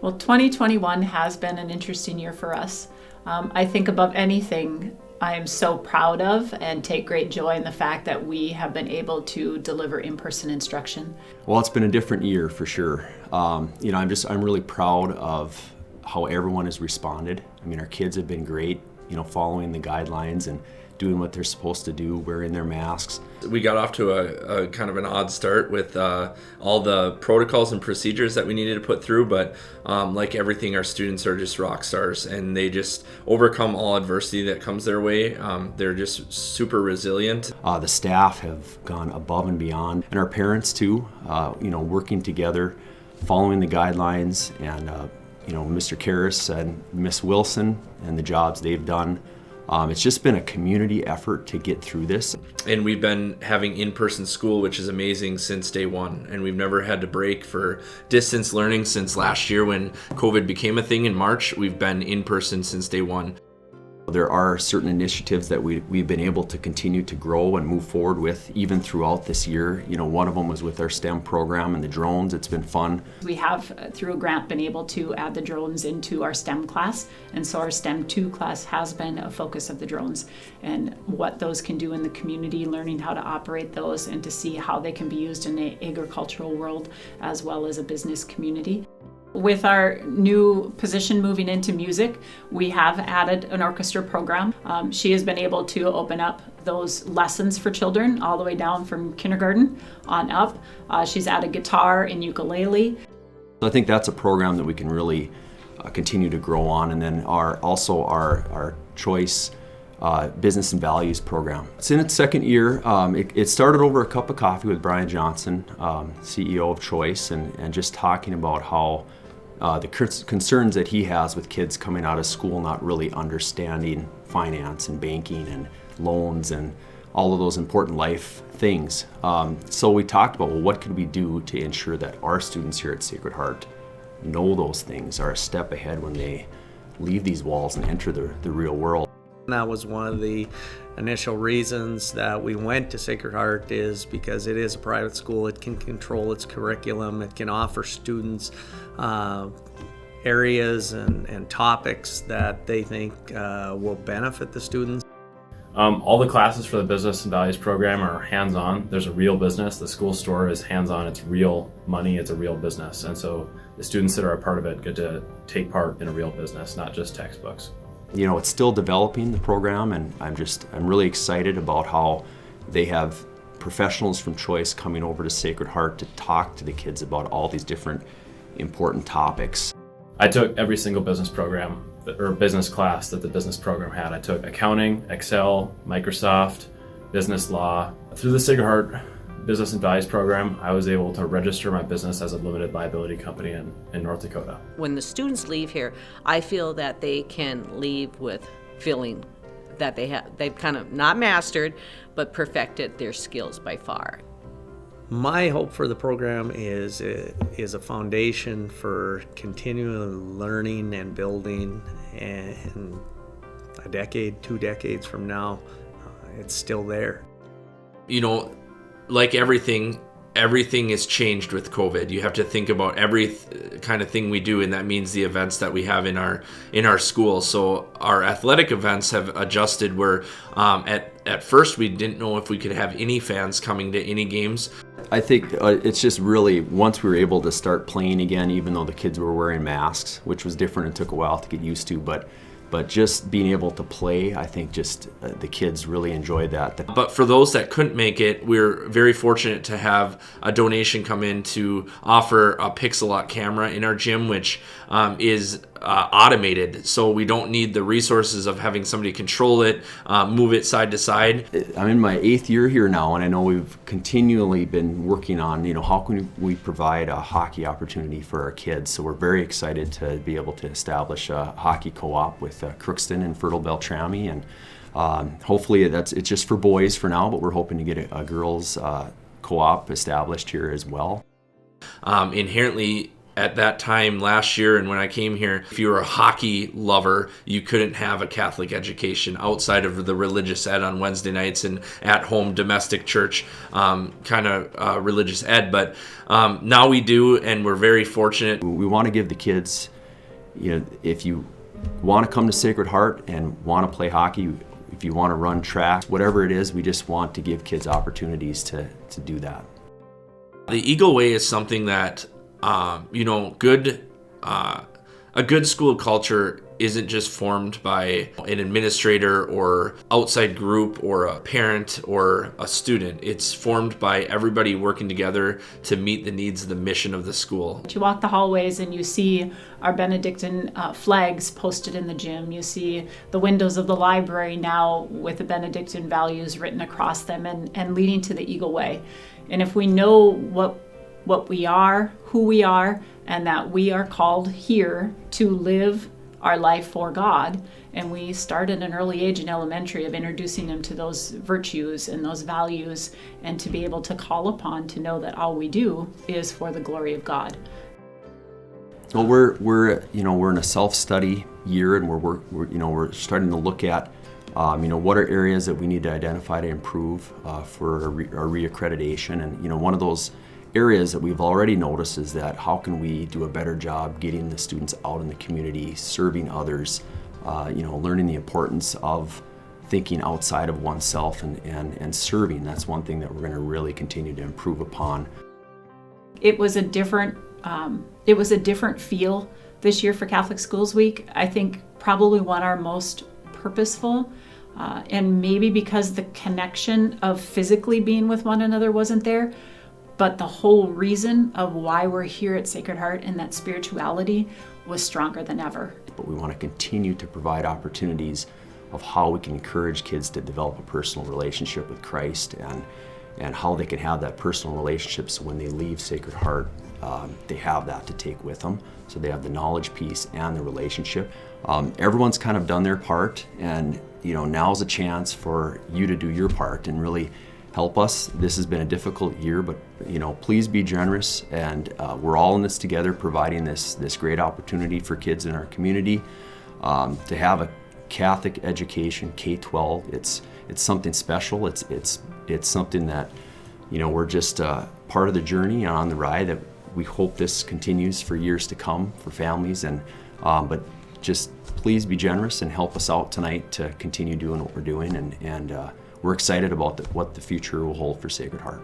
Well, 2021 has been an interesting year for us. I think above anything, I am so proud of and take great joy in the fact that we have been able to deliver in-person instruction. Well, it's been a different year for sure. I'm really proud of how everyone has responded. I mean, our kids have been great, following the guidelines and doing what they're supposed to do, wearing their masks. We got off to a kind of an odd start with all the protocols and procedures that we needed to put through, but like everything, our students are just rock stars and they just overcome all adversity that comes their way. They're just super resilient. The staff have gone above and beyond, and our parents too, working together, following the guidelines, and Mr. Karras and Miss Wilson and the jobs they've done. It's just been a community effort to get through this. And we've been having in-person school, which is amazing, since day one. And we've never had to break for distance learning since last year when COVID became a thing in March. We've been in person since day one. There are certain initiatives that we've been able to continue to grow and move forward with even throughout this year. One of them was with our STEM program and the drones. It's been fun. We have, through a grant, been able to add the drones into our STEM class, and so our STEM 2 class has been a focus of the drones and what those can do in the community, learning how to operate those and to see how they can be used in the agricultural world as well as a business community. With our new position moving into music, we have added an orchestra program. She has been able to open up those lessons for children all the way down from kindergarten on up. She's added guitar and ukulele. I think that's a program that we can really continue to grow on. And then our choice business and values program. It's in its second year. It started over a cup of coffee with Brian Johnson, CEO of Choice, and just talking about how the concerns that he has with kids coming out of school not really understanding finance and banking and loans and all of those important life things. So we talked about, well, what could we do to ensure that our students here at Sacred Heart know those things, are a step ahead when they leave these walls and enter the real world. That was one of the initial reasons that we went to Sacred Heart, is because it is a private school. It can control its curriculum. It can offer students areas and topics that they think will benefit the students. All the classes for the Business and Values program are hands-on. There's a real business. The school store is hands-on. It's real money. It's a real business. And so the students that are a part of it get to take part in a real business, not just textbooks. It's still developing, the program, and I'm really excited about how they have professionals from Choice coming over to Sacred Heart to talk to the kids about all these different important topics. I took every single business program or business class that the business program had. I took accounting, Excel, Microsoft, business law. Through the Sacred Heart Business and Values program, I was able to register my business as a limited liability company in North Dakota. When the students leave here, I feel that they can leave with feeling that they've kind of not mastered, but perfected their skills by far. My hope for the program is a foundation for continuing learning and building, and a decade, 2 decades from now, it's still there. Like everything has changed with COVID. You have to think about every kind of thing we do, and that means the events that we have in our school. So our athletic events have adjusted. Where at first we didn't know if we could have any fans coming to any games. I think it's just really, once we were able to start playing again, even though the kids were wearing masks, which was different and took a while to get used to, but just being able to play, I think just the kids really enjoyed that. But for those that couldn't make it, we're very fortunate to have a donation come in to offer a Pixelot camera in our gym, which is automated, so we don't need the resources of having somebody control it, move it side to side. I'm in my 8th year here now, and I know we've continually been working on, how can we provide a hockey opportunity for our kids. So we're very excited to be able to establish a hockey co-op with Crookston and Fertile Beltrami, and hopefully it's just for boys for now, but we're hoping to get a girls co-op established here as well. Inherently, At that time last year and when I came here, if you were a hockey lover, you couldn't have a Catholic education outside of the religious ed on Wednesday nights and at-home domestic church religious ed. But now we do, and we're very fortunate. We want to give the kids, if you want to come to Sacred Heart and want to play hockey, if you want to run track, whatever it is, we just want to give kids opportunities to do that. The Eagle Way is something that a good school culture isn't just formed by an administrator or outside group or a parent or a student. It's formed by everybody working together to meet the needs of the mission of the school. You walk the hallways and you see our Benedictine flags posted in the gym. You see the windows of the library now with the Benedictine values written across them and leading to the Eagle Way. And if we know what we are, who we are, and that we are called here to live our life for God, and we start at an early age in elementary of introducing them to those virtues and those values, and to be able to call upon to know that all we do is for the glory of God. Well, we're in a self-study year, and we're starting to look at what are areas that we need to identify to improve for our reaccreditation. And one of those areas that we've already noticed is that how can we do a better job getting the students out in the community, serving others, learning the importance of thinking outside of oneself and serving. That's one thing that we're going to really continue to improve upon. It was a different feel this year for Catholic Schools Week. I think probably one our most purposeful, and maybe because the connection of physically being with one another wasn't there, but the whole reason of why we're here at Sacred Heart and that spirituality was stronger than ever. But we want to continue to provide opportunities of how we can encourage kids to develop a personal relationship with Christ, and how they can have that personal relationship so when they leave Sacred Heart, they have that to take with them. So they have the knowledge piece and the relationship. Everyone's kind of done their part, and now's a chance for you to do your part and really help us. This has been a difficult year, but please be generous, and we're all in this together, providing this great opportunity for kids in our community to have a Catholic education, K-12. It's something special. It's something that we're just part of the journey and on the ride that we hope this continues for years to come for families, and but just please be generous and help us out tonight to continue doing what we're doing, and we're excited about what the future will hold for Sacred Heart.